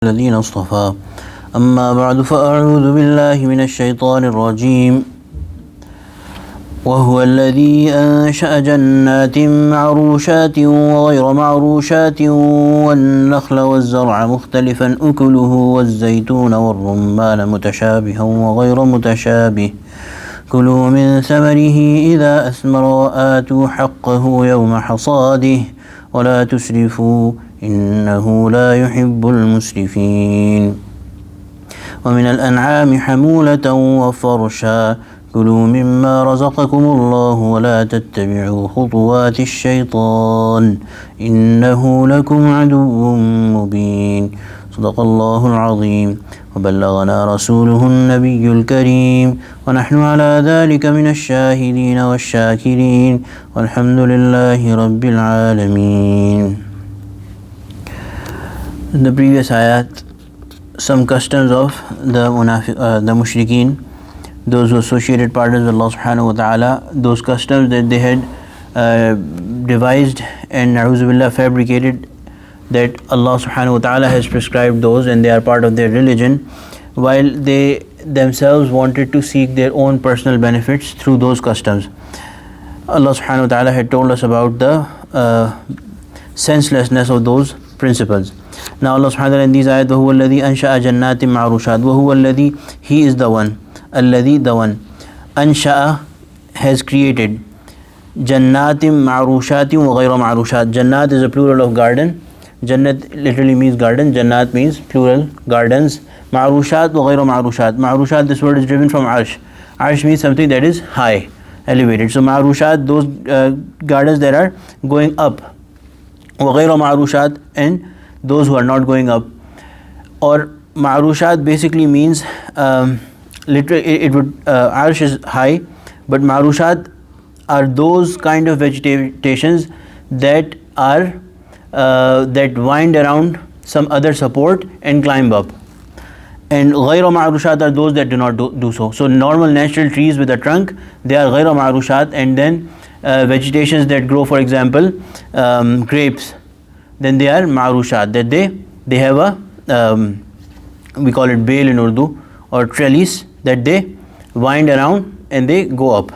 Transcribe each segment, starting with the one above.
الذين اصطفى أما بعد فأعوذ بالله من الشيطان الرجيم وهو الذي أنشأ جنات معروشات وغير معروشات والنخل والزرع مختلفا أكله والزيتون والرمان متشابها وغير متشابه كلوا من ثمره إذا أثمر وآتوا حقه يوم حصاده ولا تسرفوا إنه لا يحب المسرفين ومن الأنعام حمولة وفرشا كلوا مما رزقكم الله ولا تتبعوا خطوات الشيطان إنه لكم عدو مبين صدق الله العظيم وبلغنا رسوله النبي الكريم ونحن على ذلك من الشاهدين والشاكرين والحمد لله رب العالمين. In the previous ayat, some customs of the mushrikeen, those who associated partners with Allah subhanahu wa ta'ala, those customs that they had devised and na'udhu billah fabricated, that Allah subhanahu wa ta'ala has prescribed those and they are part of their religion, while they themselves wanted to seek their own personal benefits through those customs. Allah subhanahu wa ta'ala had told us about the senselessness of those principles. Now Allah subhanahu wa ta'ala in these ayat, وَهُوَ الَّذِي أَنشَأَ جَنَّاتٍ مَعْرُوشَاتٍ وَهُوَ الَّذِي, He is the one, الَّذِي, the one, أَنشَأَ, has created, جَنَّاتٍ مَعْرُوشَاتٍ وَغَيْرَ مَعْرُوشَاتٍ. Jannat is a plural of garden. Jannat literally means garden. Jannat means plural, gardens. Ma'rushat wa ghayra ma'rushat. Ma'rushat, this word is driven from arsh. Arsh means something that is high, elevated. So ma'rushat, those gardens that are going up. Wa ghayra ma'rushat, and those who are not going up. Or ma'rushat basically means, literally it would, arsh is high, but ma'rushat are those kind of vegetations that are that wind around some other support and climb up. And ghayra ma'rushat are those that do not do so. So normal natural trees with a trunk, they are ghayra ma'rushat. And then vegetations that grow, for example, grapes, then they are ma'rushat, that they have a we call it bail in Urdu, or trellis, that they wind around and they go up.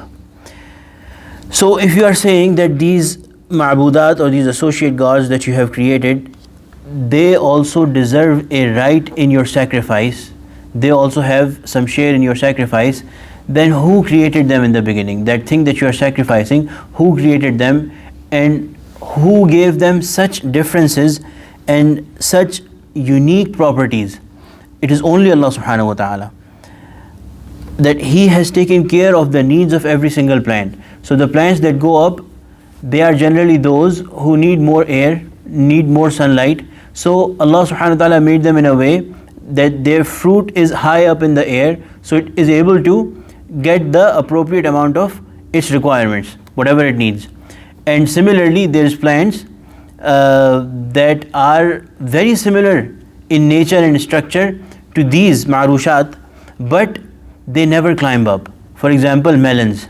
So if you are saying that these ma'budat or these associate gods that you have created, they also deserve a right in your sacrifice, they also have some share in your sacrifice, then who created them in the beginning? That thing that you are sacrificing, who created them and who gave them such differences and such unique properties? It is only Allah subhanahu wa ta'ala. That He has taken care of the needs of every single plant. So the plants that go up, they are generally those who need more air, need more sunlight. So Allah subhanahu wa ta'ala made them in a way that their fruit is high up in the air, so it is able to get the appropriate amount of its requirements, whatever it needs. And similarly, there's plants that are very similar in nature and structure to these ma'rushat, but they never climb up. For example, melons.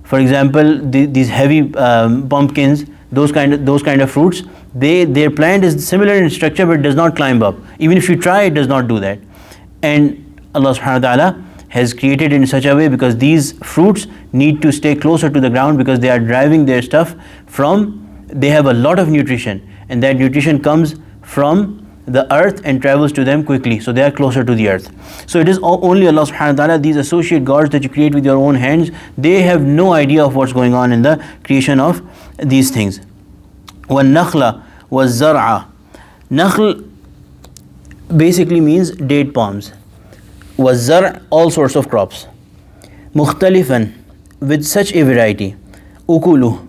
For example, these heavy pumpkins, those kind of fruits, their plant is similar in structure but does not climb up. Even if you try, it does not do that. And Allah subhanahu wa ta'ala has created it in such a way, because these fruits need to stay closer to the ground, because they are driving their stuff they have a lot of nutrition, and that nutrition comes from the earth and travels to them quickly, so they are closer to the earth. So it is only Allah subhanahu wa ta'ala. These associate gods that you create with your own hands, they have no idea of what's going on in the creation of these things. وَالنَّخْلَ وَالزَّرْعَ. Nakhl basically means date palms. وَالزَّرْعَ, all sorts of crops. مُخْتَلِفًا, with such a variety. ukulu,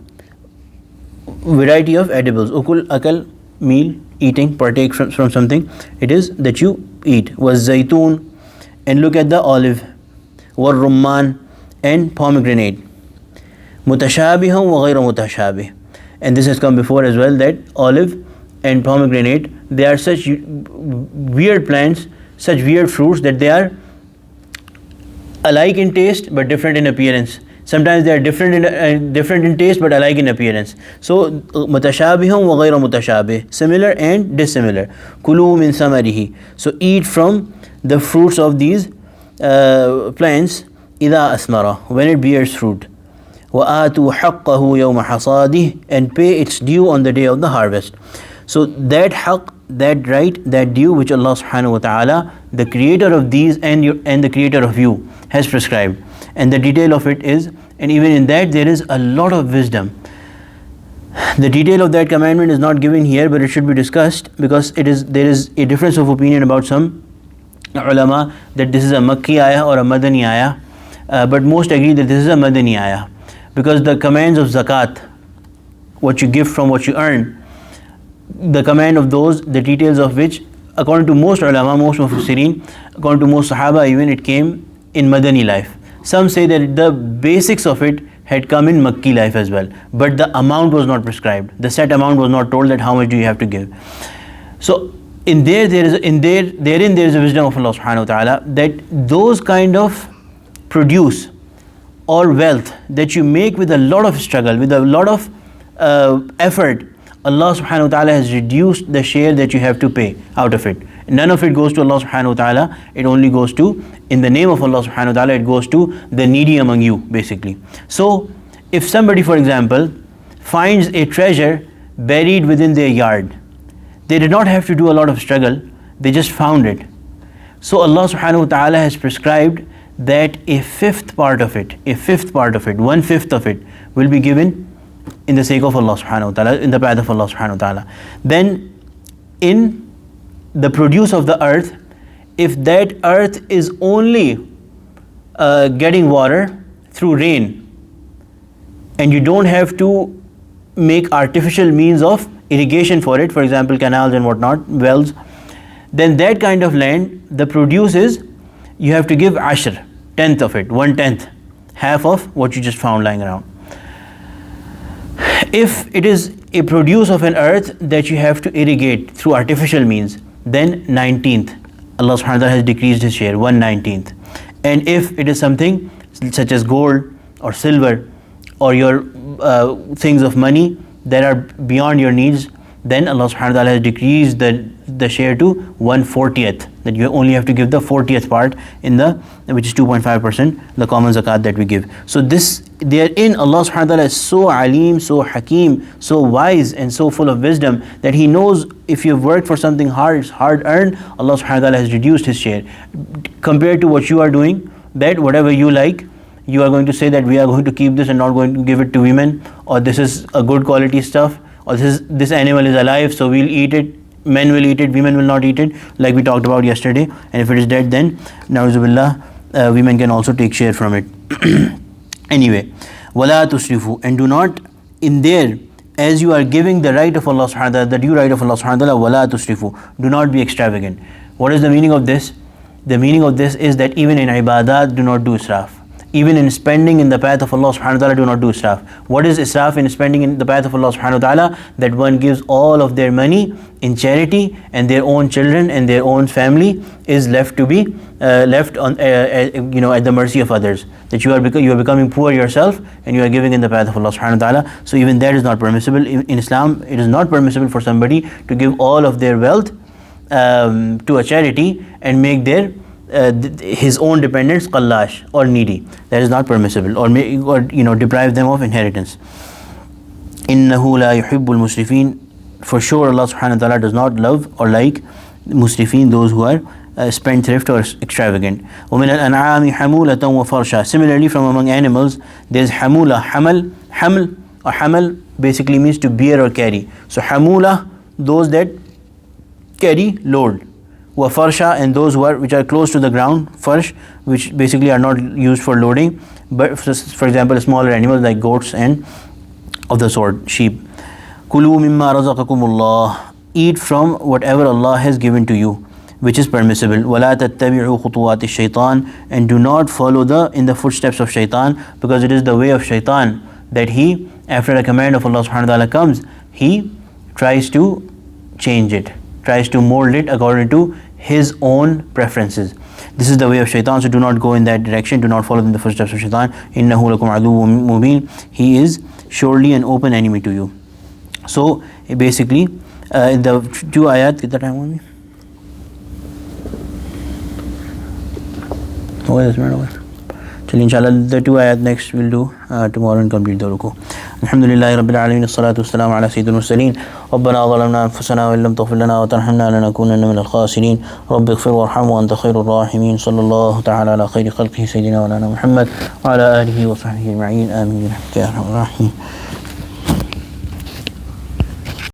variety of edibles. Ukul, akal, meal, eating, partake from something. It is that you eat. Was zaytun, and look at the olive. War rumman, and pomegranate. Mutashabiham wa ghayra mutashabih. And this has come before as well, that olive and pomegranate, they are such weird plants, such weird fruits, that they are alike in taste but different in appearance. Sometimes they are different in taste but alike in appearance. So mutashabihun wa ghayra mutashabih, similar and dissimilar. Kulu min samarihi, so eat from the fruits of these plants, idha asmara, when it bears fruit. وَآتُوا حَقَّهُ يَوْمَ حَصَادِهِ, and pay its due on the day of the harvest. So that haqq, that right, that due which Allah subhanahu wa ta'ala, the creator of these and the creator of you, has prescribed. And the detail of it is, and even in that there is a lot of wisdom. The detail of that commandment is not given here, but it should be discussed, because there is a difference of opinion about some ulama that this is a Makki ayah or a Madani ayah, but most agree that this is a Madani ayah, because the commands of zakat, what you give from what you earn, the command of those, the details of which, according to most ulama, most mufassirin, according to most sahaba even, it came in Madani life. Some say that the basics of it had come in Makki life as well, but the amount was not prescribed. The set amount was not told that how much do you have to give. So therein there is a wisdom of Allah subhanahu wa ta'ala, that those kind of produce or wealth that you make with a lot of struggle, with a lot of effort, Allah subhanahu wa ta'ala has reduced the share that you have to pay out of it. None of it goes to Allah subhanahu wa ta'ala, it only goes to, in the name of Allah subhanahu wa ta'ala, it goes to the needy among you, basically. So if somebody, for example, finds a treasure buried within their yard, they did not have to do a lot of struggle, they just found it. So Allah subhanahu wa ta'ala has prescribed that a fifth part of it, 1/5 of it will be given in the sake of Allah subhanahu wa ta'ala, in the path of Allah subhanahu wa ta'ala. Then in the produce of the earth, if that earth is only getting water through rain, and you don't have to make artificial means of irrigation for it, for example canals and whatnot, wells, then that kind of land, the produce is, you have to give ashr, 10th of it, 1/10, half of what you just found lying around. If it is a produce of an earth that you have to irrigate through artificial means, then 19th, Allah subhanahu wa ta'ala has decreased his share, 1/19. And if it is something such as gold or silver or your things of money that are beyond your needs, then Allah subhanahu wa ta'ala has decreased the share to 1/40th, that you only have to give the 40th part in which is 2.5%, the common zakat that we give. So therein Allah subhanahu wa ta'ala is so alim, so hakim, so wise and so full of wisdom, that He knows if you've worked for something hard, it's hard earned, Allah subhanahu wa ta'ala has reduced His share. Compared to what you are doing, that whatever you like, you are going to say that we are going to keep this and not going to give it to women, or this is a good quality stuff, or this animal is alive so we'll eat it, men will eat it, women will not eat it, like we talked about yesterday. And if it is dead, then na'uzubillah, women can also take share from it. Anyway, wala tusrifu, and do not, in there, as you are giving the right of Allah subhanahu wa ta'ala, the due right of Allah subhanahu wa ta'ala, wala tusrifu, do not be extravagant. What is the meaning of this? The meaning of this is that even in ibadat, do not do israf. Even in spending in the path of Allah subhanahu wa ta'ala, do not do israf. What is israf in spending in the path of Allah subhanahu wa ta'ala? That one gives all of their money in charity, and their own children and their own family is left to be left on at the mercy of others. That you are becoming poor yourself and you are giving in the path of Allah subhanahu wa ta'ala. So even that is not permissible. In Islam, it is not permissible for somebody to give all of their wealth to a charity and make his own dependents qallash or needy. That is not permissible, or deprive them of inheritance. Innahu la yuhibbul musrifin, for sure Allah subhanahu wa ta'ala does not love or like musrifin, those who are spendthrift or extravagant. وَمِنَ الْأَنْعَامِ حَمُولَةً وَفَرْشًا, similarly from among animals there is hamula, haml or hamal basically means to bear or carry. So hamula, those that carry load, wa farsha, and those which are close to the ground, farsh, which basically are not used for loading, but for example smaller animals like goats and of the sort, sheep. Kulu mimma razaqakumullah, eat from whatever Allah has given to you, which is permissible. Wala tattabi'u khutuwati shaitan, and do not follow in the footsteps of shaitan, because it is the way of shaitan that he, after a command of Allah subhanahu wa ta'ala comes, he tries to change it, tries to mold it according to his own preferences. This is the way of shaitan, so do not go in that direction, do not follow in the footsteps of shaitan. إِنَّهُ لَكُمْ عَدُوٌّ مُبِينٌ. He is surely an open enemy to you. So basically the two ayat, kitna time on me? Okay, that's right. So inshallah the two ayat next we'll do tomorrow and complete the ruku. Alhamdulillahi Rabbil Alameen, as-salatu was-salamu ala sayyidil mursaleen. ربنا ظلمنا أنفسنا وإن لم تغفر لنا وترحمنا لنكونن من الخاسرين. رب اغفر وارحم وأنت خير الراحمين. صلى الله تعالى على خير خلقه سيدنا مولانا محمد وعلى آله وصحبه أجمعين. آمين برحمتك يا أرحم الراحمين.